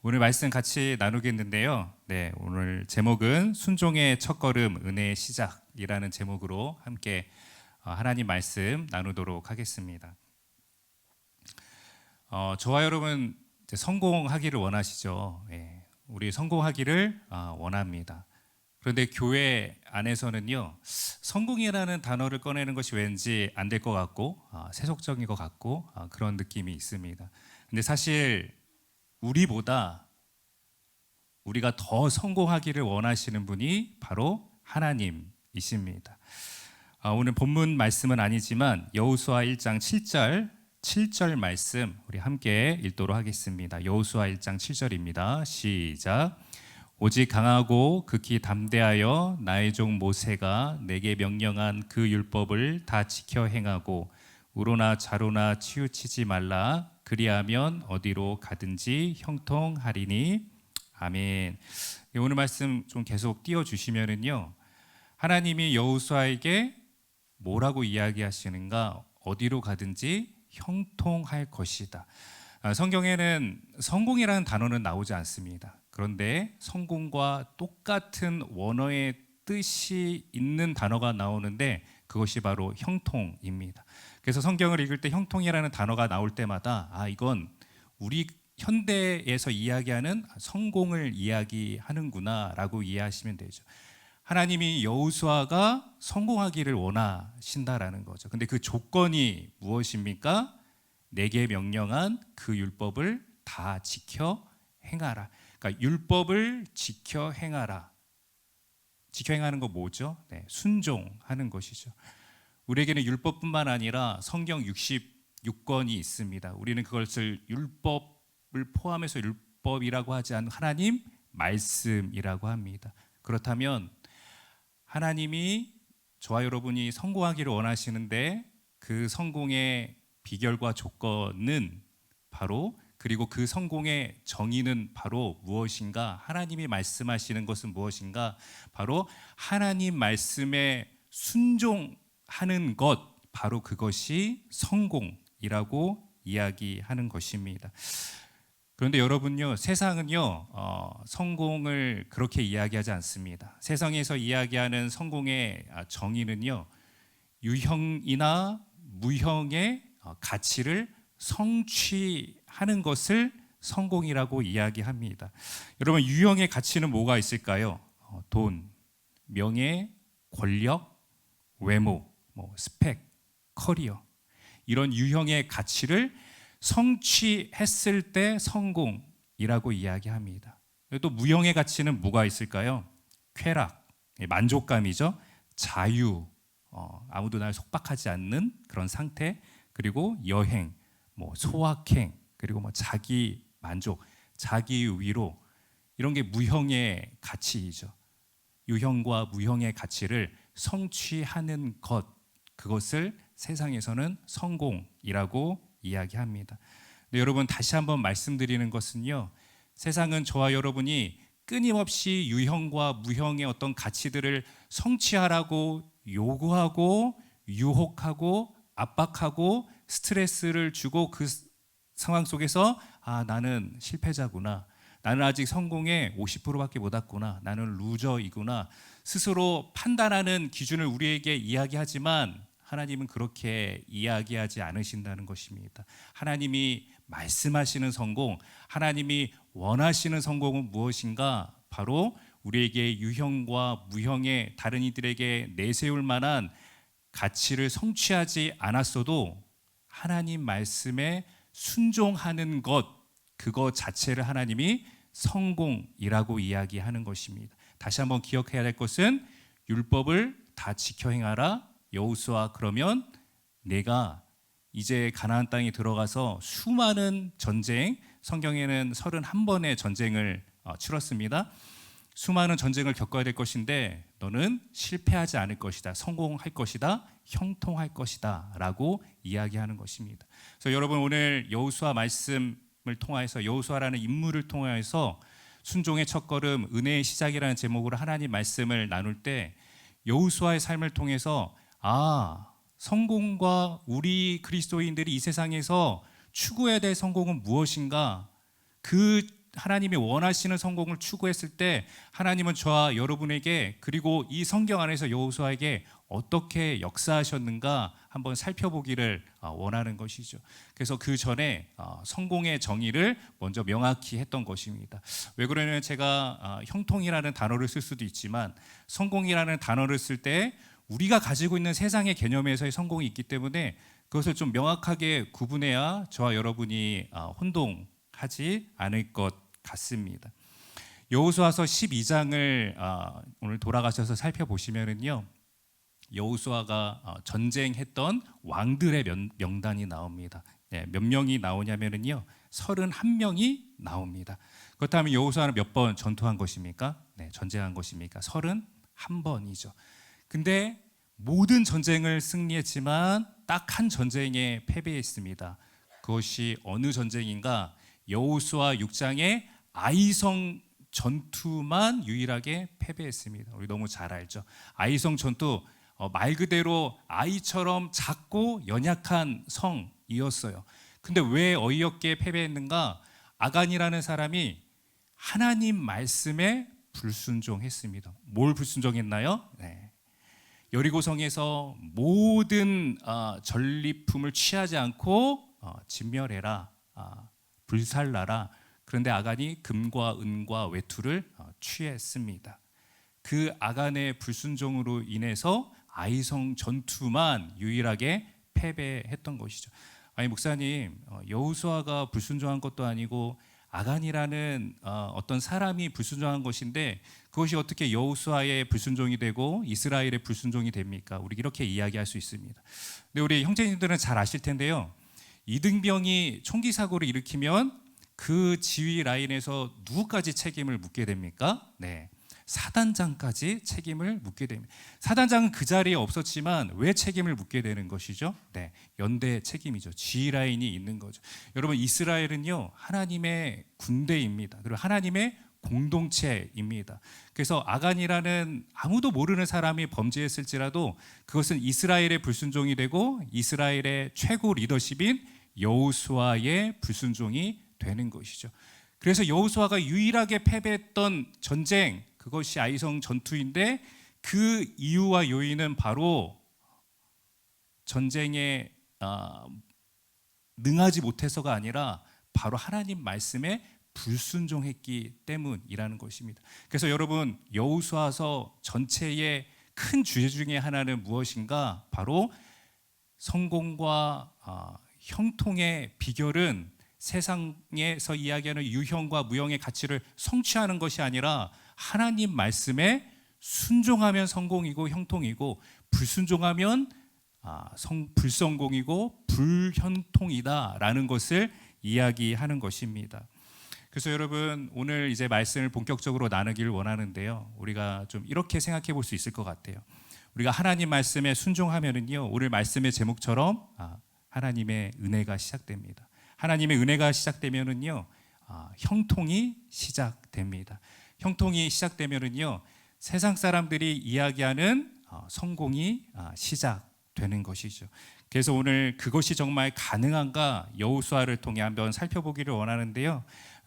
오늘 말씀 같이 나누겠는데요. 네, 오늘 제목은 순종의 첫걸음 은혜의 시작이라는 제목으로 함께 하나님 말씀 나누도록 하겠습니다. 저와 여러분 이제 성공하기를 원하시죠? 예, 우리 성공하기를 원합니다. 그런데 교회 안에서는요, 성공이라는 단어를 꺼내는 것이 왠지 안 될 것 같고 세속적인 것 같고 그런 느낌이 있습니다. 근데 사실 우리가 더 성공하기를 원하시는 분이 바로 하나님이십니다. 오늘 본문 말씀은 아니지만 여호수아 1장 7절 말씀 우리 함께 읽도록 하겠습니다. 여호수아 1장 7절입니다. 시작. 오직 강하고 극히 담대하여 나의 종 모세가 내게 명령한 그 율법을 다 지켜 행하고 우로나 좌로나 치우치지 말라. 그리하면 어디로 가든지 형통하리니. 아멘. 오늘 말씀 좀 계속 띄워주시면은요, 하나님이 여호수아에게 뭐라고 이야기하시는가? 어디로 가든지 형통할 것이다. 성경에는 성공이라는 단어는 나오지 않습니다. 그런데 성공과 똑같은 원어의 뜻이 있는 단어가 나오는데 그것이 바로 형통입니다. 그래서 성경을 읽을 때 형통이라는 단어가 나올 때마다 이건 우리 현대에서 이야기하는 성공을 이야기하는구나 라고 이해하시면 되죠. 하나님이 여호수아가 성공하기를 원하신다라는 거죠. 근데 그 조건이 무엇입니까? 내게 명령한 그 율법을 다 지켜 행하라. 그러니까 율법을 지켜 행하라. 지켜 행하는 거 뭐죠? 네, 순종하는 것이죠. 우리에게는 율법뿐만 아니라 성경 66권이 있습니다. 우리는 그것을 율법을 포함해서 율법이라고 하지 않는 하나님 말씀이라고 합니다. 그렇다면 하나님이 저와 여러분이 성공하기를 원하시는데 그 성공의 비결과 조건은 바로, 그리고 그 성공의 정의는 바로 무엇인가? 하나님이 말씀하시는 것은 무엇인가? 바로 하나님 말씀에 순종하는 것, 바로 그것이 성공이라고 이야기하는 것입니다. 그런데 여러분요, 세상은요, 성공을 그렇게 이야기하지 않습니다. 세상에서 이야기하는 성공의 정의는요, 유형이나 무형의 가치를 성취하는 것을 성공이라고 이야기합니다. 여러분, 유형의 가치는 뭐가 있을까요? 돈, 명예, 권력, 외모, 스펙, 커리어, 이런 유형의 가치를 성취했을 때 성공이라고 이야기합니다. 또 무형의 가치는 뭐가 있을까요? 쾌락, 만족감이죠. 자유, 아무도 날 속박하지 않는 그런 상태, 그리고 여행, 소확행, 그리고 자기 만족, 자기 위로, 이런 게 무형의 가치이죠. 유형과 무형의 가치를 성취하는 것, 그것을 세상에서는 성공이라고 이야기합니다. 근데 여러분, 다시 한번 말씀드리는 것은요, 세상은 저와 여러분이 끊임없이 유형과 무형의 어떤 가치들을 성취하라고 요구하고 유혹하고 압박하고 스트레스를 주고, 그 상황 속에서 나는 실패자구나, 나는 아직 성공의 50%밖에 못 왔구나, 나는 루저이구나, 스스로 판단하는 기준을 우리에게 이야기하지만 하나님은 그렇게 이야기하지 않으신다는 것입니다. 하나님이 말씀하시는 성공, 하나님이 원하시는 성공은 무엇인가? 바로 우리에게 유형과 무형의 다른 이들에게 내세울 만한 가치를 성취하지 않았어도 하나님 말씀에 순종하는 것, 그거 자체를 하나님이 성공이라고 이야기하는 것입니다. 다시 한번 기억해야 될 것은 율법을 다 지켜 행하라. 여호수아, 그러면 내가 이제 가나안 땅에 들어가서 수많은 전쟁, 성경에는 31번의 전쟁을 치렀습니다. 수많은 전쟁을 겪어야 될 것인데 너는 실패하지 않을 것이다, 성공할 것이다, 형통할 것이다 라고 이야기하는 것입니다. 그래서 여러분, 오늘 여호수아 말씀을 통하여서, 여호수아라는 인물을 통하여서 순종의 첫걸음 은혜의 시작이라는 제목으로 하나님 말씀을 나눌 때 여호수아의 삶을 통해서 성공과 우리 그리스도인들이 이 세상에서 추구해야 될 성공은 무엇인가? 그 하나님이 원하시는 성공을 추구했을 때 하나님은 저와 여러분에게 그리고 이 성경 안에서 여호수아에게 어떻게 역사하셨는가 한번 살펴보기를 원하는 것이죠. 그래서 그 전에 성공의 정의를 먼저 명확히 했던 것입니다. 왜 그러냐면 제가 형통이라는 단어를 쓸 수도 있지만 성공이라는 단어를 쓸 때 우리가 가지고 있는 세상의 개념에서의 성공이 있기 때문에 그것을 좀 명확하게 구분해야 저와 여러분이 혼동하지 않을 것 같습니다. 여호수아서 12장을 오늘 돌아가셔서 살펴보시면은요, 여호수아가 전쟁했던 왕들의 명단이 나옵니다. 네, 몇 명이 나오냐면은요, 31명이 나옵니다. 그렇다면 여호수아는 몇 번 전투한 것입니까? 네, 전쟁한 것입니까? 31번이죠. 근데 모든 전쟁을 승리했지만 딱 한 전쟁에 패배했습니다. 그것이 어느 전쟁인가? 여호수아 6장의 아이성 전투만 유일하게 패배했습니다. 우리 너무 잘 알죠. 아이성 전투, 말 그대로 아이처럼 작고 연약한 성이었어요. 근데 왜 어이없게 패배했는가? 아간이라는 사람이 하나님 말씀에 불순종했습니다. 뭘 불순종했나요? 네. 여리고성에서 모든 전리품을 취하지 않고 진멸해라, 불살라라. 그런데 아간이 금과 은과 외투를 취했습니다. 그 아간의 불순종으로 인해서 아이성 전투만 유일하게 패배했던 것이죠. 아니 목사님, 여호수아가 불순종한 것도 아니고 아간이라는 어떤 사람이 불순종한 것인데 그것이 어떻게 여호수아의 불순종이 되고 이스라엘의 불순종이 됩니까? 우리 이렇게 이야기할 수 있습니다. 근데 우리 형제님들은 잘 아실 텐데요, 이등병이 총기 사고를 일으키면 그 지휘 라인에서 누구까지 책임을 묻게 됩니까? 네, 사단장까지 책임을 묻게 됩니다. 사단장은 그 자리에 없었지만 왜 책임을 묻게 되는 것이죠? 네, 연대 책임이죠. 지휘 라인이 있는 거죠. 여러분, 이스라엘은요, 하나님의 군대입니다. 그리고 하나님의 공동체입니다. 그래서 아간이라는 아무도 모르는 사람이 범죄했을지라도 그것은 이스라엘의 불순종이 되고 이스라엘의 최고 리더십인 여호수아의 불순종이 되는 것이죠. 그래서 여호수아가 유일하게 패배했던 전쟁, 그것이 아이성 전투인데 그 이유와 요인은 바로 전쟁에 능하지 못해서가 아니라 바로 하나님 말씀에 불순종했기 때문이라는 것입니다. 그래서 여러분, 여호수아서 전체의 큰 주제 중에 하나는 무엇인가? 바로 성공과 형통의 비결은 세상에서 이야기하는 유형과 무형의 가치를 성취하는 것이 아니라 하나님 말씀에 순종하면 성공이고 형통이고 불순종하면 불성공이고 불형통이다라는 것을 이야기하는 것입니다. 그래서 여러분, 오늘 이제 말씀을 본격적으로 나누기를 원하는데요, 우리가 좀 이렇게 생각해 볼 수 있을 것 같아요. 우리가 하나님 말씀에 순종하면은요, 오늘 말씀의 제목처럼 하나님의 은혜가 시작됩니다. 하나님의 은혜가 시작되면은요, 형통이 시작됩니다. 형통이 시작되면은요, 세상 사람들이 이야기하는 성공이 시작되는 것이죠. 그래서 오늘 그것이 정말 가능한가 여호수아를 통해 한번 살펴보기를 원하는데요,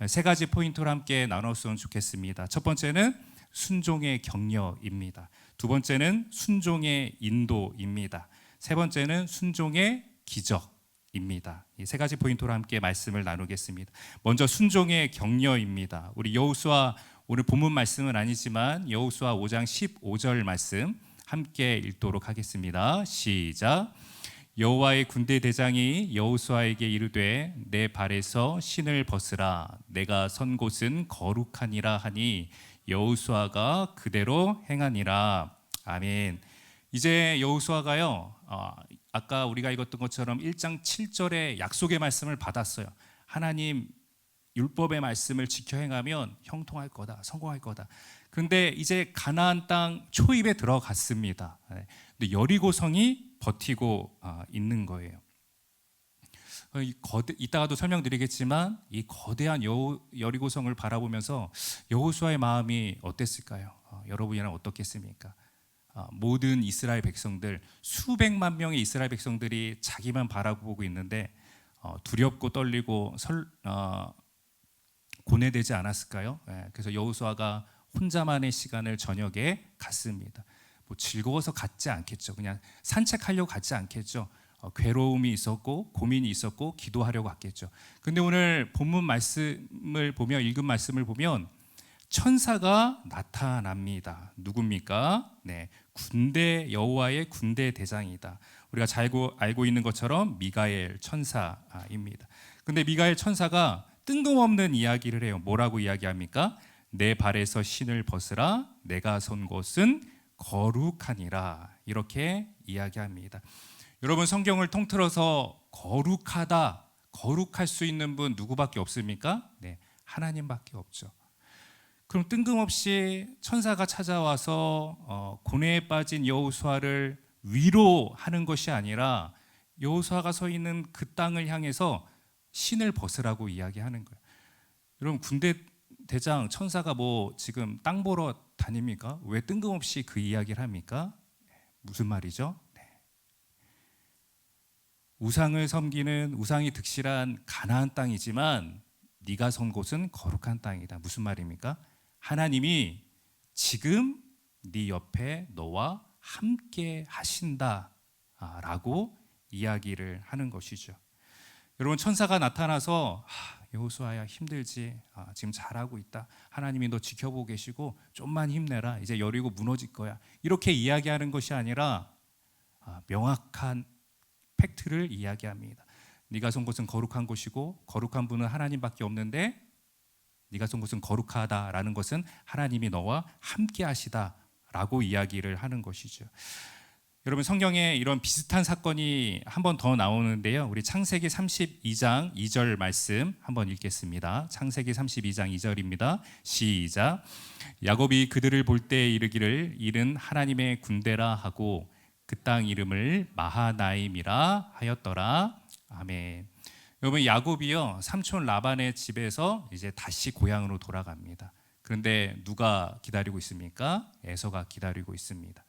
세 가지 포인트로 함께 나눴으면 좋겠습니다. 첫 번째는 순종의 격려입니다. 두 번째는 순종의 인도입니다. 세 번째는 순종의 기적입니다. 이 세 가지 포인트로 함께 말씀을 나누겠습니다. 먼저 순종의 격려입니다. 우리 여호수아, 오늘 본문 말씀은 아니지만 여호수아 5장 15절 말씀 함께 읽도록 하겠습니다. 시작. 여호와의 군대 대장이 여호수아에게 이르되 내 발에서 신을 벗으라, 내가 선 곳은 거룩하니라 하니 여호수아가 그대로 행하니라. 아멘. 이제 여호수아가요, 아까 우리가 읽었던 것처럼 1장 7절의 약속의 말씀을 받았어요. 하나님 율법의 말씀을 지켜 행하면 형통할 거다, 성공할 거다. 그런데 이제 가나안 땅 초입에 들어갔습니다. 근데 여리고성이 버티고 있는 거예요. 이따가도 설명드리겠지만 이 거대한 여리고성을 바라보면서 여호수아의 마음이 어땠을까요? 여러분이랑 어떻겠습니까? 모든 이스라엘 백성들, 수백만 명의 이스라엘 백성들이 자기만 바라보고 있는데 두렵고 떨리고 고뇌되지 않았을까요? 그래서 여호수아가 혼자만의 시간을 저녁에 갖습니다. 뭐 즐거워서 갖지 않겠죠. 그냥 산책하려고 갖지 않겠죠. 괴로움이 있었고 고민이 있었고 기도하려고 갔겠죠. 근데 오늘 본문 말씀을 보면, 읽은 말씀을 보면 천사가 나타납니다. 누굽니까? 네, 군대, 여호와의 군대 대장이다. 우리가 잘 알고 있는 것처럼 미가엘 천사입니다. 근데 미가엘 천사가 뜬금없는 이야기를 해요. 뭐라고 이야기합니까? 내 발에서 신을 벗으라, 내가 선 곳은 거룩하니라. 이렇게 이야기합니다. 여러분, 성경을 통틀어서 거룩하다, 거룩할 수 있는 분 누구밖에 없습니까? 네, 하나님밖에 없죠. 그럼 뜬금없이 천사가 찾아와서 고뇌에 빠진 여호수아를 위로하는 것이 아니라 여호수아가 서 있는 그 땅을 향해서 신을 벗으라고 이야기하는 거예요. 여러분, 군대 대장 천사가 뭐 지금 땅 보러 다닙니까? 왜 뜬금없이 그 이야기를 합니까? 무슨 말이죠? 네. 우상을 섬기는, 우상이 득실한 가나안 땅이지만 네가 선 곳은 거룩한 땅이다. 무슨 말입니까? 하나님이 지금 네 옆에 너와 함께 하신다라고 이야기를 하는 것이죠. 여러분, 천사가 나타나서 여호수아야 힘들지, 지금 잘하고 있다, 하나님이 너 지켜보고 계시고 좀만 힘내라, 이제 여리고 무너질 거야, 이렇게 이야기하는 것이 아니라 명확한 팩트를 이야기합니다. 네가 선 곳은 거룩한 곳이고 거룩한 분은 하나님밖에 없는데 네가 선 곳은 거룩하다라는 것은 하나님이 너와 함께 하시다라고 이야기를 하는 것이죠. 여러분, 성경에 이런 비슷한 사건이 한 번 더 나오는데요. 우리 창세기 32장 2절 말씀 한번 읽겠습니다. 창세기 32장 2절입니다. 시작. 야곱이 그들을 볼 때 이르기를 이는 하나님의 군대라 하고 그 땅 이름을 마하나임이라 하였더라. 아멘. 여러분, 야곱이요, 삼촌 라반의 집에서 이제 다시 고향으로 돌아갑니다. 그런데 누가 기다리고 있습니까? 에서가 기다리고 있습니다.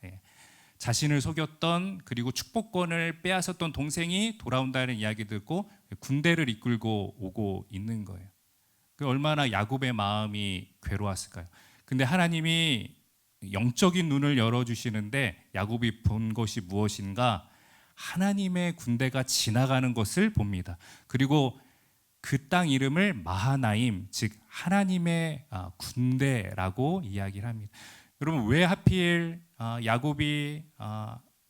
자신을 속였던, 그리고 축복권을 빼앗았던 동생이 돌아온다는 이야기 듣고 군대를 이끌고 오고 있는 거예요. 얼마나 야곱의 마음이 괴로웠을까요? 근데 하나님이 영적인 눈을 열어주시는데 야곱이 본 것이 무엇인가? 하나님의 군대가 지나가는 것을 봅니다. 그리고 그 땅 이름을 마하나임, 즉 하나님의 군대라고 이야기를 합니다. 여러분, 왜 하필 야곱이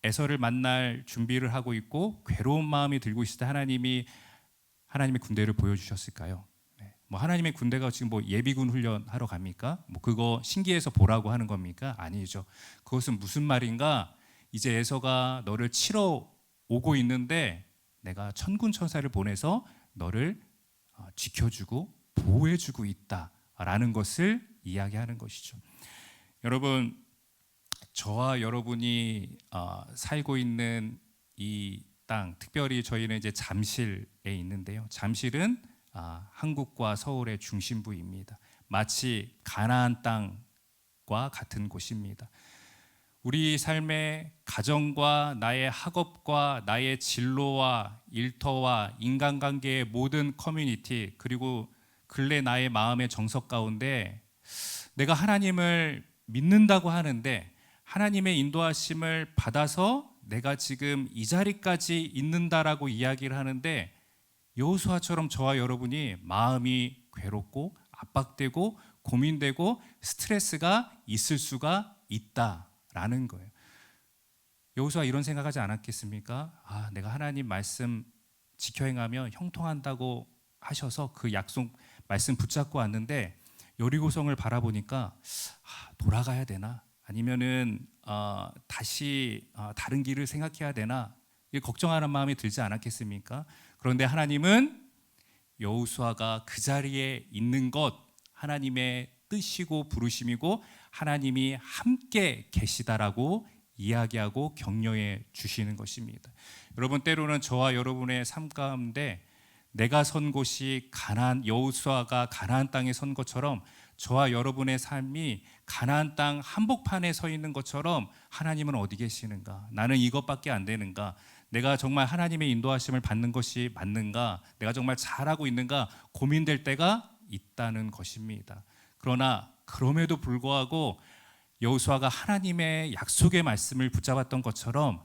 에서를 만날 준비를 하고 있고 괴로운 마음이 들고 있을 때 하나님의 군대를 보여주셨을까요? 뭐 하나님의 군대가 지금 뭐 예비군 훈련하러 갑니까? 뭐 그거 신기해서 보라고 하는 겁니까? 아니죠. 그것은 무슨 말인가? 이제 에서가 너를 치러 오고 있는데 내가 천군 천사를 보내서 너를 지켜주고 보호해주고 있다라는 것을 이야기하는 것이죠. 여러분, 저와 여러분이 살고 있는 이 땅, 특별히 저희는 이제 잠실에 있는데요. 잠실은 한국과 서울의 중심부입니다. 마치 가나안 땅과 같은 곳입니다. 우리 삶의 가정과 나의 학업과 나의 진로와 일터와 인간관계의 모든 커뮤니티, 그리고 근래 나의 마음의 정석 가운데 내가 하나님을 믿는다고 하는데 하나님의 인도하심을 받아서 내가 지금 이 자리까지 있는다라고 이야기를 하는데 여호수아처럼 저와 여러분이 마음이 괴롭고 압박되고 고민되고 스트레스가 있을 수가 있다라는 거예요. 여호수아 이런 생각하지 않았겠습니까? 내가 하나님 말씀 지켜 행하면 형통한다고 하셔서 그 약속 말씀 붙잡고 왔는데 여리고성을 바라보니까 돌아가야 되나? 아니면은 다시 다른 길을 생각해야 되나? 걱정하는 마음이 들지 않았겠습니까? 그런데 하나님은 여호수아가 그 자리에 있는 것, 하나님의 뜻이고 부르심이고 하나님이 함께 계시다라고 이야기하고 격려해 주시는 것입니다. 여러분, 때로는 저와 여러분의 삶 가운데 내가 선 곳이 여호수아가 가나안 땅에 선 것처럼 저와 여러분의 삶이 가나안 땅 한복판에 서 있는 것처럼 하나님은 어디 계시는가? 나는 이것밖에 안 되는가? 내가 정말 하나님의 인도하심을 받는 것이 맞는가? 내가 정말 잘하고 있는가? 고민될 때가 있다는 것입니다. 그러나 그럼에도 불구하고 여호수아가 하나님의 약속의 말씀을 붙잡았던 것처럼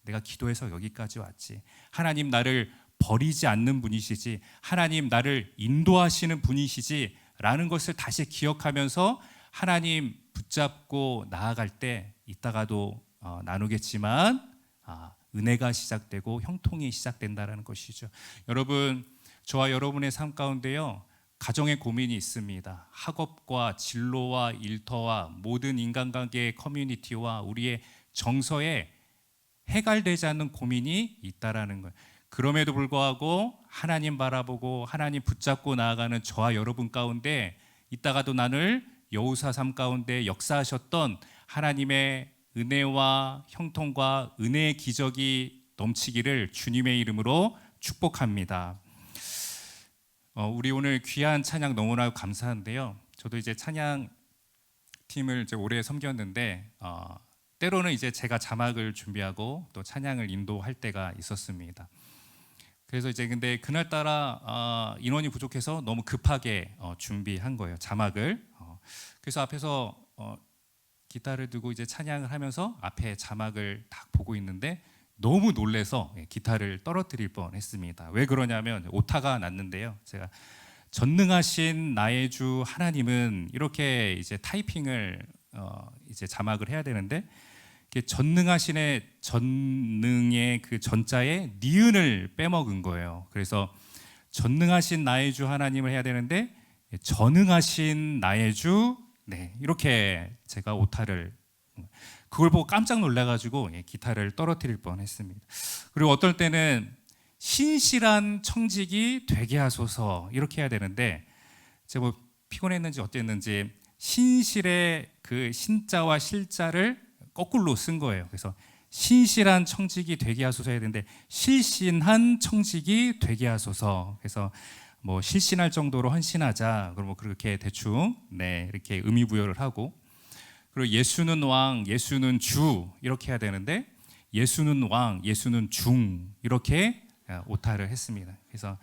내가 기도해서 여기까지 왔지. 하나님 나를 버리지 않는 분이시지. 하나님 나를 인도하시는 분이시지 라는 것을 다시 기억하면서 하나님 붙잡고 나아갈 때 이따가도 나누겠지만 은혜가 시작되고 형통이 시작된다는 것이죠. 여러분, 저와 여러분의 삶 가운데요, 가정의 고민이 있습니다. 학업과 진로와 일터와 모든 인간관계의 커뮤니티와 우리의 정서에 해결되지 않는 고민이 있다라는 거예요. 그럼에도 불구하고 하나님 바라보고 하나님 붙잡고 나아가는 저와 여러분 가운데 이따가도 나를 여호수아 삶 가운데 역사하셨던 하나님의 은혜와 형통과 은혜의 기적이 넘치기를 주님의 이름으로 축복합니다. 우리 오늘 귀한 찬양 너무나 감사한데요. 저도 이제 찬양 팀을 이제 오래 섬겼는데 때로는 이제 제가 자막을 준비하고 또 찬양을 인도할 때가 있었습니다. 그래서 이제 근데 그날따라 인원이 부족해서 너무 급하게 준비한 거예요, 자막을. 그래서 앞에서 기타를 두고 이제 찬양을 하면서 앞에 자막을 딱 보고 있는데 너무 놀래서 기타를 떨어뜨릴 뻔했습니다. 왜 그러냐면 오타가 났는데요. 제가 전능하신 나의 주 하나님은 이렇게 이제 타이핑을 이제 자막을 해야 되는데 전능하신의 전능의 그 전자에 니은을 빼먹은 거예요. 그래서 전능하신 나의 주 하나님을 해야 되는데 전능하신 나의 주 이렇게 제가 오타를 그걸 보고 깜짝 놀라가지고 기타를 떨어뜨릴 뻔했습니다. 그리고 어떨 때는 신실한 청직이 되게 하소서 이렇게 해야 되는데 제가 뭐 피곤했는지 어땠는지 신실의 그 신자와 실자를 거꾸로 쓴 거예요. 그래서 신실한 청직이 되게 하소서 해야 되는데 실신한 청직이 되게 하소서. 그래서 뭐 실신할 정도로 헌신하자. 그럼 뭐 그렇게 대충 이렇게 의미 부여를 하고, 그리고 예수는 왕, 예수는 주 이렇게 해야 되는데 예수는 왕, 예수는 중 이렇게 오타를 했습니다. 그래서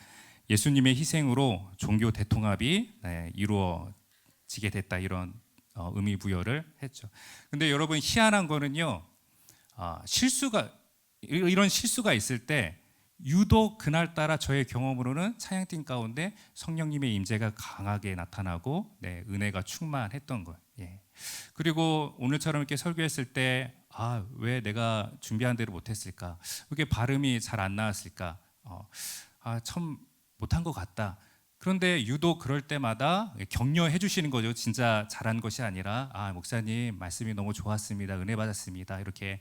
예수님의 희생으로 종교 대통합이 이루어지게 됐다 이런 의미 부여를 했죠. 근데 여러분 희한한 거는요, 이런 실수가 있을 때 유독 그날따라 저의 경험으로는 찬양팀 가운데 성령님의 임재가 강하게 나타나고 은혜가 충만했던 거예요. 그리고 오늘처럼 이렇게 설교했을 때 왜 내가 준비한 대로 못했을까? 왜 이렇게 발음이 잘 안 나왔을까? 참 못한 것 같다. 그런데 유독 그럴 때마다 격려해 주시는 거죠. 진짜 잘한 것이 아니라 목사님 말씀이 너무 좋았습니다. 은혜 받았습니다. 이렇게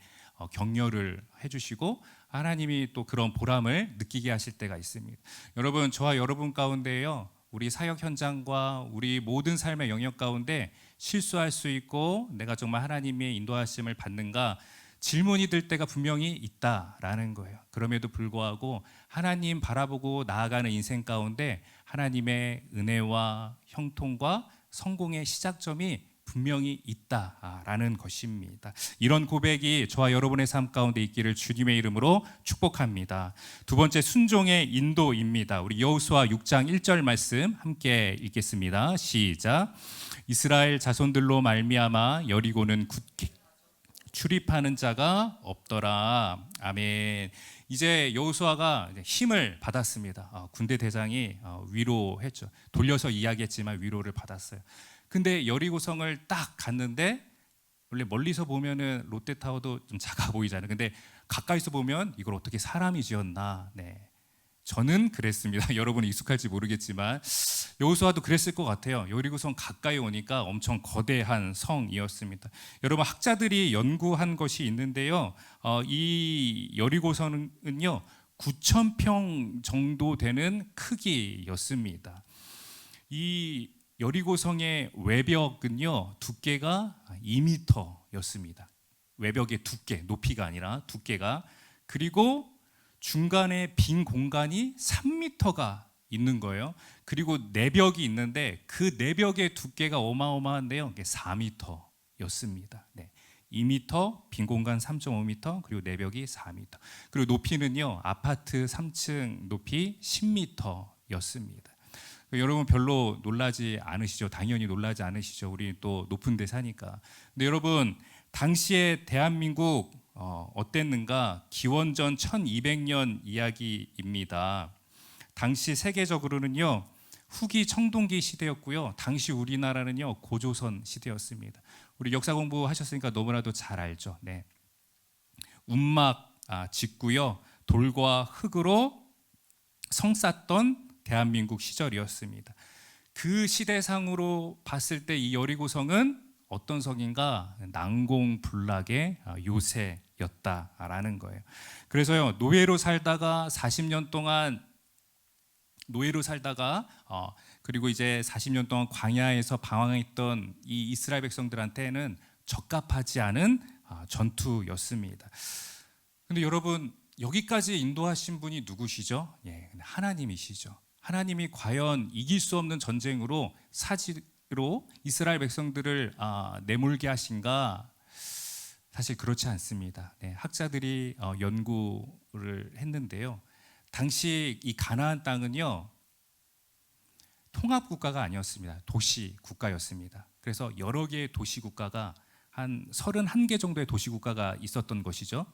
격려를 해주시고 하나님이 또 그런 보람을 느끼게 하실 때가 있습니다. 여러분, 저와 여러분 가운데요, 우리 사역 현장과 우리 모든 삶의 영역 가운데 실수할 수 있고 내가 정말 하나님의 인도하심을 받는가 질문이 들 때가 분명히 있다라는 거예요. 그럼에도 불구하고 하나님 바라보고 나아가는 인생 가운데 하나님의 은혜와 형통과 성공의 시작점이 분명히 있다라는 것입니다. 이런 고백이 저와 여러분의 삶 가운데 있기를 주님의 이름으로 축복합니다. 두 번째, 순종의 인도입니다. 우리 여호수아 6장 1절 말씀 함께 읽겠습니다. 시작. 이스라엘 자손들로 말미암아 여리고는 굳게 출입하는 자가 없더라. 아멘. 이제 여호수아가 힘을 받았습니다. 군대 대장이 위로했죠. 돌려서 이야기했지만 위로를 받았어요. 근데 여리고성을 딱 갔는데 원래 멀리서 보면은 롯데타워도 좀 작아 보이잖아요. 근데 가까이서 보면 이걸 어떻게 사람이 지었나? 저는 그랬습니다. 여러분이 익숙할지 모르겠지만 여호수아도 그랬을 것 같아요. 여리고성 가까이 오니까 엄청 거대한 성이었습니다. 여러분, 학자들이 연구한 것이 있는데요. 이 여리고성은요 9,000평 정도 되는 크기였습니다. 이 여리고성의 외벽은요 두께가 2m였습니다. 외벽의 두께, 높이가 아니라 두께가. 그리고 중간에 빈 공간이 3m가 있는 거예요. 그리고 내벽이 있는데 그 내벽의 두께가 어마어마한데요, 4m였습니다. 2m, 빈 공간 3.5m, 그리고 내벽이 4m. 그리고 높이는요 아파트 3층 높이 10m였습니다. 여러분 별로 놀라지 않으시죠? 당연히 놀라지 않으시죠? 우리 또 높은 데 사니까. 근데 여러분 당시에 대한민국 어땠는가? 기원전 1200년 이야기입니다. 당시 세계적으로는요 후기 청동기 시대였고요. 당시 우리나라는요 고조선 시대였습니다. 우리 역사 공부하셨으니까 너무나도 잘 알죠. 네. 운막 짓고요 돌과 흙으로 성 쌓던 대한민국 시절이었습니다. 그 시대상으로 봤을 때 이 여리고성은 어떤 성인가? 난공불락의 요새였다라는 거예요. 그래서요 노예로 살다가 40년 동안 그리고 이제 40년 동안 광야에서 방황했던 이 이스라엘 백성들한테는 적합하지 않은 전투였습니다. 근데 여러분 여기까지 인도하신 분이 누구시죠? 예, 하나님이시죠. 하나님이 과연 이길 수 없는 전쟁으로 사지로 이스라엘 백성들을 내몰게 하신가? 사실 그렇지 않습니다. 네, 학자들이 연구를 했는데요. 당시 이 가나안 땅은요 통합 국가가 아니었습니다. 도시 국가였습니다. 그래서 여러 개의 도시 국가가 한 31개 정도의 도시 국가가 있었던 것이죠.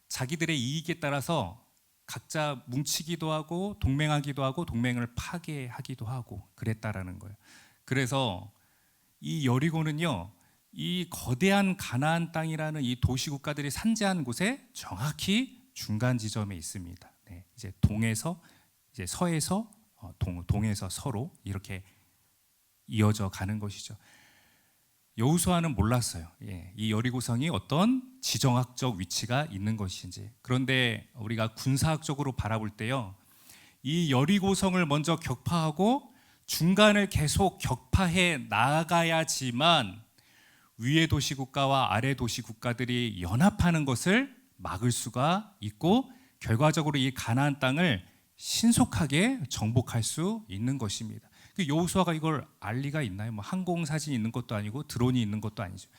자기들의 이익에 따라서 각자 뭉치기도 하고 동맹하기도 하고 동맹을 파괴하기도 하고 그랬다라는 거예요. 그래서 이 여리고는요 이 거대한 가나안 땅이라는 이 도시 국가들이 산재한 곳에 정확히 중간 지점에 있습니다. 네, 이제 동에서 이제 서에서 동에서 서로 이렇게 이어져 가는 것이죠. 여호수아는 몰랐어요. 예, 이 여리고성이 어떤 지정학적 위치가 있는 것인지. 그런데 우리가 군사학적으로 바라볼 때요, 이 여리고성을 먼저 격파하고 중간을 계속 격파해 나아가야지만 위의 도시 국가와 아래 도시 국가들이 연합하는 것을 막을 수가 있고 결과적으로 이 가나안 땅을 신속하게 정복할 수 있는 것입니다. 여호수아가 이걸 알 리가 있나요? 뭐 항공 사진이 있는 것도 아니고 드론이 있는 것도 아니죠.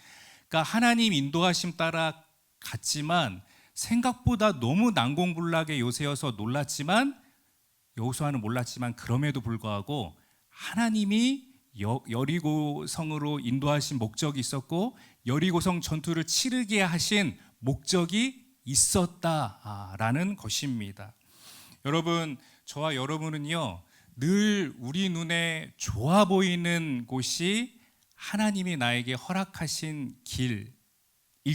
그러니까 하나님 인도하심 따라 갔지만 생각보다 너무 난공불락의 요새여서 놀랐지만 여호수아는 몰랐지만 그럼에도 불구하고 하나님이 여리고성으로 인도하신 목적이 있었고 여리고성 전투를 치르게 하신 목적이 있었다라는 것입니다. 여러분, 저와 여러분은요 늘 우리 눈에 좋아 보이는 곳이 하나님이 나에게 허락하신 길일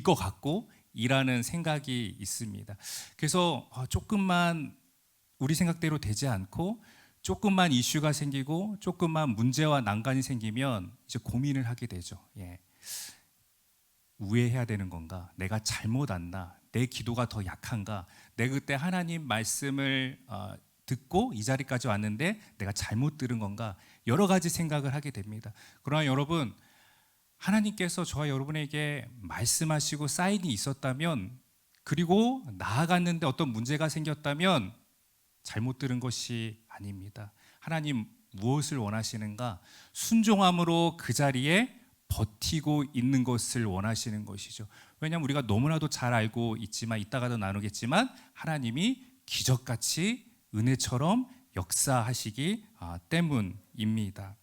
것 같고 이라는 생각이 있습니다. 그래서 조금만 우리 생각대로 되지 않고 조금만 이슈가 생기고 조금만 문제와 난관이 생기면 이제 고민을 하게 되죠. 예. 우회해야 되는 건가? 내가 잘못 왔나? 내 기도가 더 약한가? 내가 그때 하나님 말씀을 듣고 이 자리까지 왔는데 내가 잘못 들은 건가? 여러 가지 생각을 하게 됩니다. 그러나 여러분, 하나님께서 저와 여러분에게 말씀하시고 사인이 있었다면, 그리고 나아갔는데 어떤 문제가 생겼다면 잘못 들은 것이 아닙니다. 하나님 무엇을 원하시는가? 순종함으로 그 자리에 버티고 있는 것을 원하시는 것이죠. 왜냐하면 우리가 너무나도 잘 알고 있지만 이따가도 나누겠지만 하나님이 기적같이 은혜처럼 역사하시기 때문입니다.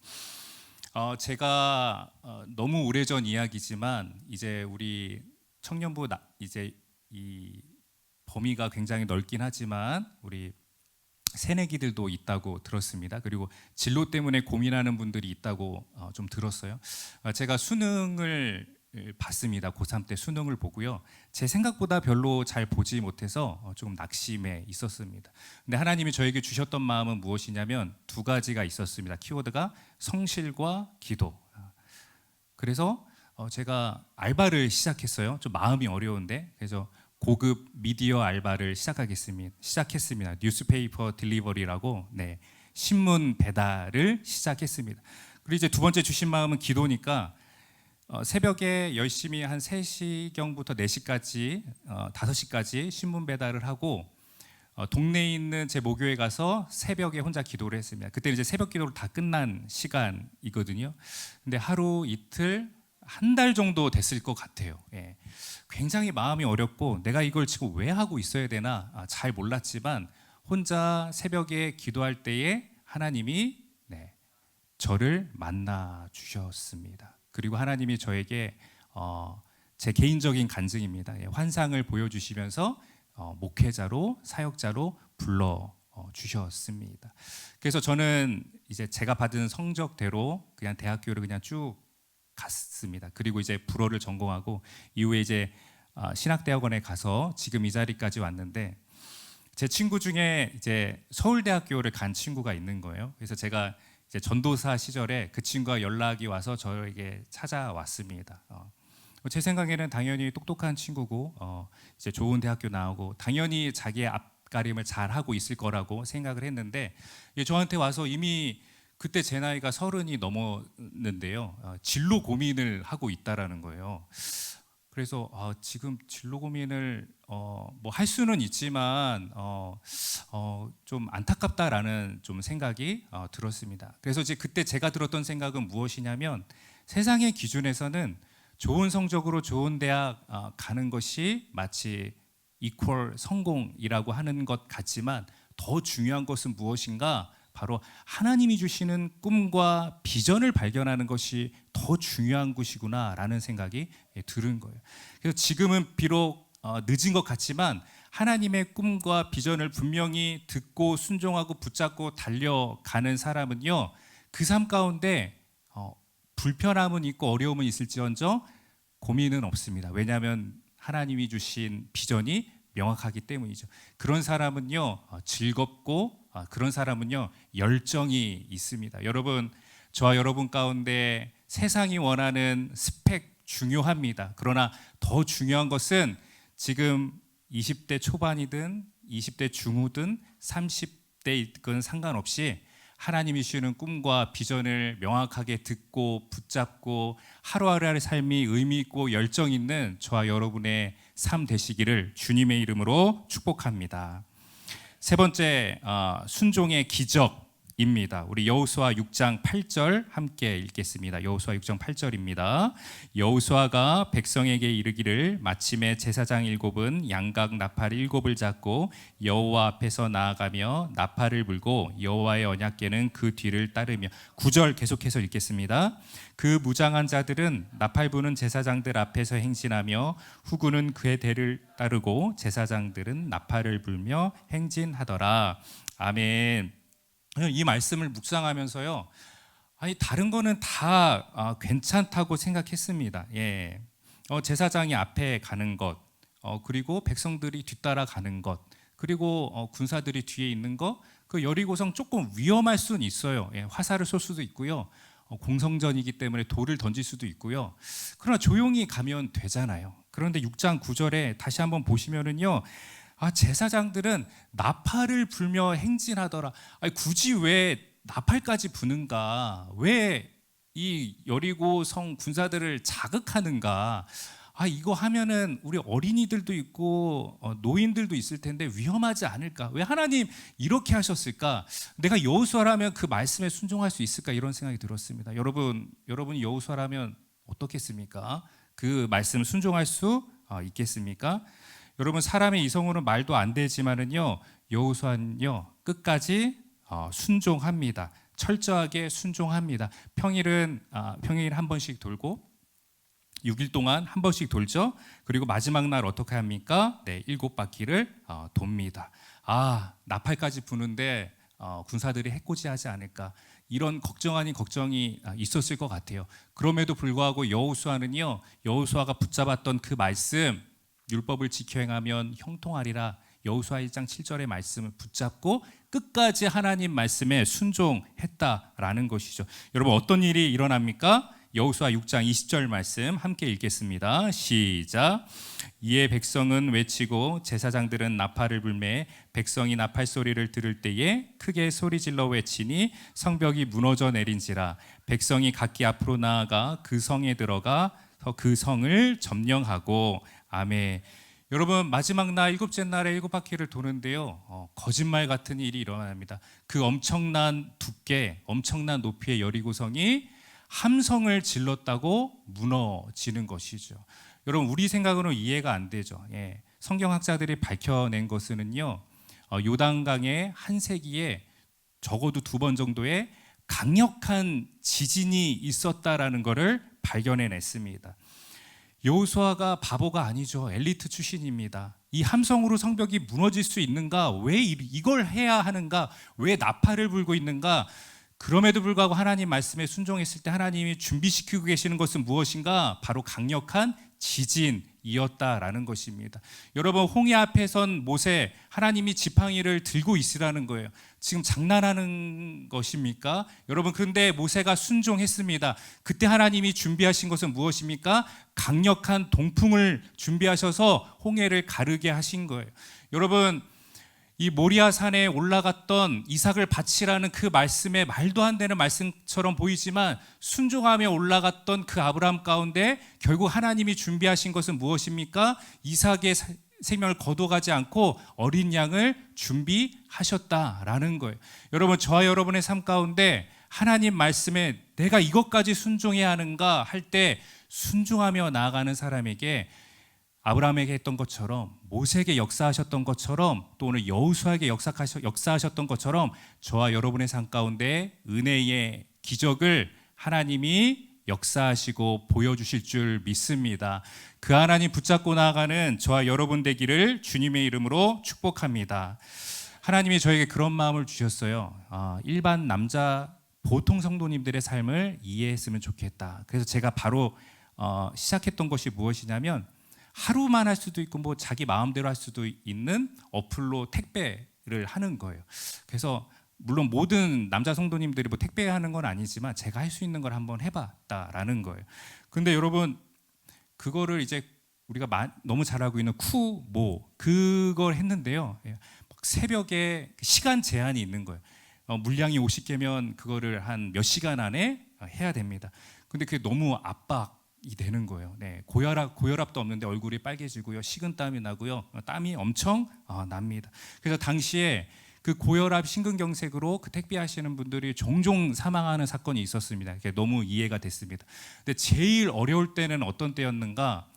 제가 너무 오래전 이야기지만 이제 우리 청년부 이제 이 범위가 굉장히 넓긴 하지만 우리 새내기들도 있다고 들었습니다. 그리고 진로 때문에 고민하는 분들이 있다고 좀 들었어요. 제가 수능을 봤습니다. 고3 때 수능을 보고요. 제 생각보다 별로 잘 보지 못해서 조금 낙심해 있었습니다. 근데 하나님이 저에게 주셨던 마음은 무엇이냐면 두 가지가 있었습니다. 키워드가 성실과 기도. 그래서 제가 알바를 시작했어요. 좀 마음이 어려운데. 그래서 고급 미디어 알바를 시작했습니다. 뉴스페이퍼 딜리버리라고 신문 배달을 시작했습니다. 그리고 이제 두 번째 주신 마음은 기도니까 새벽에 열심히 한 3시경부터 4시까지 5시까지 신문 배달을 하고 동네에 있는 제 모교에 가서 새벽에 혼자 기도를 했습니다. 그때 이제 새벽 기도로 다 끝난 시간이거든요. 근데 하루 이틀 한 달 정도 됐을 것 같아요. 예. 굉장히 마음이 어렵고 내가 이걸 지금 왜 하고 있어야 되나 잘 몰랐지만 혼자 새벽에 기도할 때에 하나님이 저를 만나 주셨습니다. 그리고 하나님이 저에게 제 개인적인 간증입니다. 환상을 보여주시면서 목회자로 사역자로 불러 주셨습니다. 그래서 저는 이제 제가 받은 성적대로 그냥 대학교를 그냥 쭉 갔습니다. 그리고 이제 불어를 전공하고 이후에 이제 신학대학원에 가서 지금 이 자리까지 왔는데, 제 친구 중에 이제 서울대학교를 간 친구가 있는 거예요. 그래서 제가 이제 전도사 시절에 그 친구가 연락이 와서 저에게 찾아왔습니다. 제 생각에는 당연히 똑똑한 친구고 이제 좋은 대학교 나오고 당연히 자기의 앞가림을 잘 하고 있을 거라고 생각을 했는데, 저한테 와서 이미 그때 제 나이가 30이 넘었는데요, 진로 고민을 하고 있다라는 거예요. 그래서 지금 진로 고민을 뭐 할 수는 있지만 좀 안타깝다라는 좀 생각이 들었습니다. 그래서 이제 그때 제가 들었던 생각은 무엇이냐면, 세상의 기준에서는 좋은 성적으로 좋은 대학 가는 것이 마치 이퀄 성공이라고 하는 것 같지만, 더 중요한 것은 무엇인가? 바로 하나님이 주시는 꿈과 비전을 발견하는 것이 더 중요한 것이구나라는 생각이 들은 거예요. 그래서 지금은 비록 늦은 것 같지만 하나님의 꿈과 비전을 분명히 듣고 순종하고 붙잡고 달려가는 사람은요, 그 삶 가운데 불편함은 있고 어려움은 있을지언정 고민은 없습니다. 왜냐하면 하나님이 주신 비전이 명확하기 때문이죠. 그런 사람은요 즐겁고 그런 사람은요 열정이 있습니다. 여러분, 저와 여러분 가운데 세상이 원하는 스펙 중요합니다. 그러나 더 중요한 것은 지금 20대 초반이든 20대 중후든 30대이든 상관없이 하나님이 주시는 꿈과 비전을 명확하게 듣고 붙잡고 하루하루의 삶이 의미 있고 열정 있는 저와 여러분의 삶 되시기를 주님의 이름으로 축복합니다. 세 번째, 순종의 기적입니다. 우리 여호수아 6장 8절 함께 읽겠습니다. 여호수아 6장 8절입니다. 여호수아가 백성에게 이르기를, 마침에 제사장 7은 양각 나팔 7을 잡고 여호와 앞에서 나아가며 나팔을 불고 여호와의 언약궤는 그 뒤를 따르며. 9절 계속해서 읽겠습니다. 그 무장한 자들은 나팔 부는 제사장들 앞에서 행진하며 후군은 그의 대를 따르고 제사장들은 나팔을 불며 행진하더라. 아멘. 이 말씀을 묵상하면서요, 아니 다른 거는 다 괜찮다고 생각했습니다. 제사장이 앞에 가는 것, 그리고 백성들이 뒤따라 가는 것, 그리고 군사들이 뒤에 있는 것, 그 여리고성 조금 위험할 수는 있어요. 화살을 쏠 수도 있고요, 공성전이기 때문에 돌을 던질 수도 있고요. 그러나 조용히 가면 되잖아요. 그런데 6장 9절에 다시 한번 보시면은요, 제사장들은 나팔을 불며 행진하더라. 아니, 굳이 왜 나팔까지 부는가? 왜 이 여리고 성 군사들을 자극하는가? 이거 하면은 우리 어린이들도 있고 노인들도 있을 텐데 위험하지 않을까? 왜 하나님 이렇게 하셨을까? 내가 여호수아라면 그 말씀에 순종할 수 있을까? 이런 생각이 들었습니다. 여러분이 여호수아라면 어떻겠습니까? 그 말씀 순종할 수 있겠습니까? 여러분, 사람의 이성으로는 말도 안 되지만은요, 여호수아는요 끝까지 순종합니다. 철저하게 순종합니다. 평일은 평일 한 번씩 돌고 6일 동안 한 번씩 돌죠. 그리고 마지막 날 어떻게 합니까? 7바퀴를 돕니다. 나팔까지 부는데 군사들이 해코지하지 않을까, 이런 걱정 아닌 걱정이 있었을 것 같아요. 그럼에도 불구하고 여호수아가 붙잡았던 그 말씀, 율법을 지켜 행하면 형통하리라, 여호수아 1장 7절의 말씀을 붙잡고 끝까지 하나님 말씀에 순종했다라는 것이죠. 여러분, 어떤 일이 일어납니까? 여호수아 6장 20절 말씀 함께 읽겠습니다. 시작. 이에 백성은 외치고 제사장들은 나팔을 불매 백성이 나팔 소리를 들을 때에 크게 소리질러 외치니 성벽이 무너져 내린지라. 백성이 각기 앞으로 나아가 그 성에 들어가 그 성을 점령하고. 아멘. 여러분, 마지막 날 7째 날에 7바퀴를 도는데요, 거짓말 같은 일이 일어납니다. 그 엄청난 두께, 엄청난 높이의 여리고성이 함성을 질렀다고 무너지는 것이죠. 여러분, 우리 생각으로는 이해가 안 되죠. 성경학자들이 밝혀낸 것은요, 요단강의 한 세기에 적어도 2번 정도의 강력한 지진이 있었다라는 것을 발견해냈습니다. 여호수아가 바보가 아니죠. 엘리트 출신입니다. 이 함성으로 성벽이 무너질 수 있는가? 왜 이걸 해야 하는가? 왜 나팔을 불고 있는가? 그럼에도 불구하고 하나님 말씀에 순종했을 때 하나님이 준비시키고 계시는 것은 무엇인가? 바로 강력한 지진이었다라는 것입니다. 여러분, 홍해 앞에 선 모세, 하나님이 지팡이를 들고 있으라는 거예요. 지금 장난하는 것입니까? 여러분, 그런데 모세가 순종했습니다. 그때 하나님이 준비하신 것은 무엇입니까? 강력한 동풍을 준비하셔서 홍해를 가르게 하신 거예요. 여러분, 이 모리아 산에 올라갔던 이삭을 바치라는 그 말씀에 말도 안 되는 말씀처럼 보이지만 순종하며 올라갔던 그 아브라함 가운데 결국 하나님이 준비하신 것은 무엇입니까? 이삭의 생명을 거둬가지 않고 어린 양을 준비하셨다라는 거예요. 여러분, 저와 여러분의 삶 가운데 하나님 말씀에 내가 이것까지 순종해야 하는가 할 때 순종하며 나아가는 사람에게 아브라함에게 했던 것처럼, 모세에게 역사하셨던 것처럼, 또 오늘 여호수아에게 역사하셨던 것처럼 저와 여러분의 삶 가운데 은혜의 기적을 하나님이 역사하시고 보여주실 줄 믿습니다. 그 하나님 붙잡고 나아가는 저와 여러분 되기를 주님의 이름으로 축복합니다. 하나님이 저에게 그런 마음을 주셨어요. 일반 남자 보통 성도님들의 삶을 이해했으면 좋겠다. 그래서 제가 바로 시작했던 것이 무엇이냐면, 하루만 할 수도 있고 뭐 자기 마음대로 할 수도 있는 어플로 택배를 하는 거예요. 그래서 물론 모든 남자 성도님들이 뭐 택배하는 건 아니지만 제가 할 수 있는 걸 한번 해봤다라는 거예요. 근데 여러분, 그거를 이제 우리가 너무 잘 알고 있는 쿠모, 그걸 했는데요. 막 새벽에 시간 제한이 있는 거예요. 물량이 50개면 그거를 한 몇 시간 안에 해야 됩니다. 근데 그게 너무 압박이 되는 거예요. 고혈압도 없는데 얼굴이 빨개지고요, 식은땀이 나고요, 땀이 엄청 납니다. 그래서 당시에 그 고혈압 심근경색으로 그 택배하시는 분들이 종종 사망하는 사건이 있었습니다. 그게 너무 이해가 됐습니다. 근데 제일 어려울 때는 어떤 때였는가?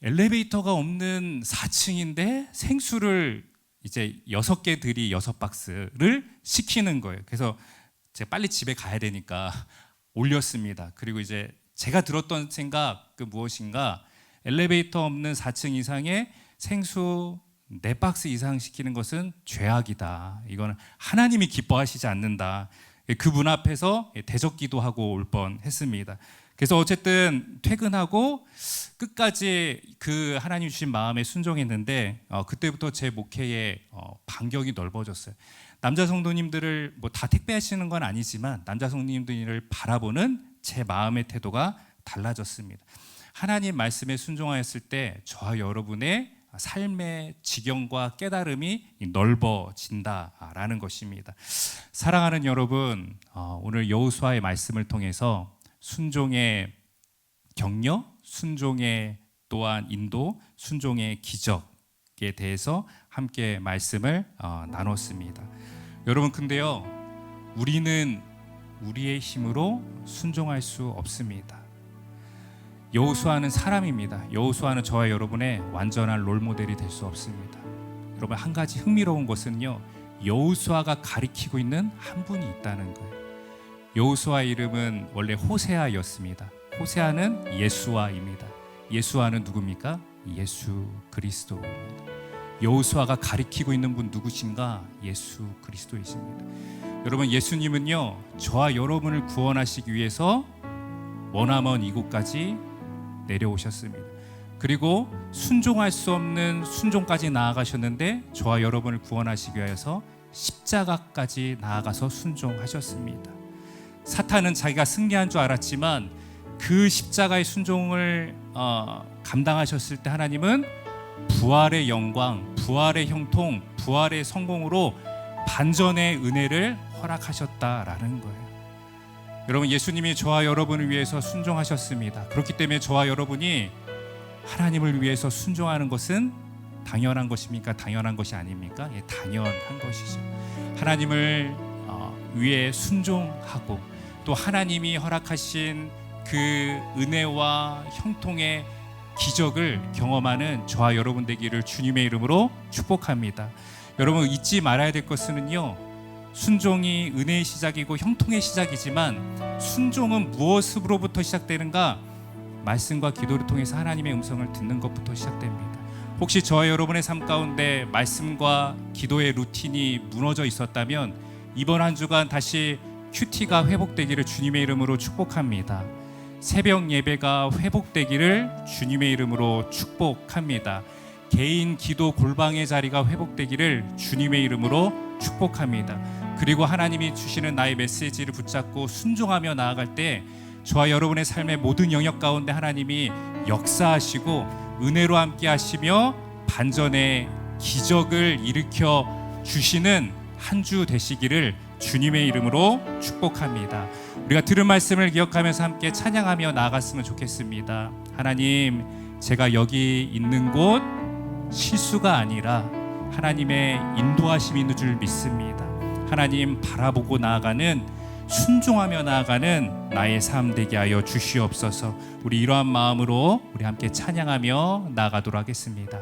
엘리베이터가 없는 4층인데 생수를 이제 6개 들이 6박스를 시키는 거예요. 그래서 제가 빨리 집에 가야 되니까 올렸습니다. 그리고 이제 제가 들었던 생각, 그 무엇인가, 엘리베이터 없는 4층 이상의 생수 4박스 이상 시키는 것은 죄악이다. 이거는 하나님이 기뻐하시지 않는다. 그분 앞에서 대적기도 하고 올 뻔했습니다. 그래서 어쨌든 퇴근하고 끝까지 그 하나님 주신 마음에 순종했는데 그때부터 제 목회의 반경이 넓어졌어요. 남자 성도님들을 뭐 다 택배하시는 건 아니지만 남자 성도님들을 바라보는 제 마음의 태도가 달라졌습니다. 하나님 말씀에 순종하였을 때 저와 여러분의 삶의 지경과 깨달음이 넓어진다라는 것입니다. 사랑하는 여러분, 오늘 여호수아의 말씀을 통해서 순종의 격려, 순종의 또한 인도, 순종의 기적에 대해서 함께 말씀을 나눴습니다. 여러분, 근데요, 우리는 우리의 힘으로 순종할 수 없습니다. 여호수아는 사람입니다. 여호수아는 저와 여러분의 완전한 롤모델이 될 수 없습니다. 여러분, 한 가지 흥미로운 것은요, 여호수아가 가리키고 있는 한 분이 있다는 거예요. 여호수아의 이름은 원래 호세아였습니다. 호세아는 예수아입니다. 예수아는 누굽니까? 예수 그리스도입니다. 여호수아가 가리키고 있는 분 누구신가? 예수 그리스도이십니다. 여러분, 예수님은요, 저와 여러분을 구원하시기 위해서 머나먼 이곳까지 내려오셨습니다. 그리고 순종할 수 없는 순종까지 나아가셨는데 저와 여러분을 구원하시기 위해서 십자가까지 나아가서 순종하셨습니다. 사탄은 자기가 승리한 줄 알았지만 그 십자가의 순종을 감당하셨을 때 하나님은 부활의 영광, 부활의 형통, 부활의 성공으로 반전의 은혜를 허락하셨다라는 거예요. 여러분, 예수님이 저와 여러분을 위해서 순종하셨습니다. 그렇기 때문에 저와 여러분이 하나님을 위해서 순종하는 것은 당연한 것입니까? 당연한 것이 아닙니까? 예, 당연한 것이죠. 하나님을 위해 순종하고 또 하나님이 허락하신 그 은혜와 형통의 기적을 경험하는 저와 여러분 되기를 주님의 이름으로 축복합니다. 여러분, 잊지 말아야 될 것은요, 순종이 은혜의 시작이고 형통의 시작이지만 순종은 무엇으로부터 시작되는가? 말씀과 기도를 통해서 하나님의 음성을 듣는 것부터 시작됩니다. 혹시 저와 여러분의 삶 가운데 말씀과 기도의 루틴이 무너져 있었다면 이번 한 주간 다시 큐티가 회복되기를 주님의 이름으로 축복합니다. 새벽 예배가 회복되기를 주님의 이름으로 축복합니다. 개인 기도 골방의 자리가 회복되기를 주님의 이름으로 축복합니다. 그리고 하나님이 주시는 나의 메시지를 붙잡고 순종하며 나아갈 때 저와 여러분의 삶의 모든 영역 가운데 하나님이 역사하시고 은혜로 함께 하시며 반전의 기적을 일으켜 주시는 한 주 되시기를 주님의 이름으로 축복합니다. 우리가 들은 말씀을 기억하면서 함께 찬양하며 나아갔으면 좋겠습니다. 하나님, 제가 여기 있는 곳 실수가 아니라 하나님의 인도하심이 있는 줄 믿습니다. 하나님 바라보고 나아가는, 순종하며 나아가는 나의 삶 되게 하여 주시옵소서. 우리 이러한 마음으로 우리 함께 찬양하며 나아가도록 하겠습니다.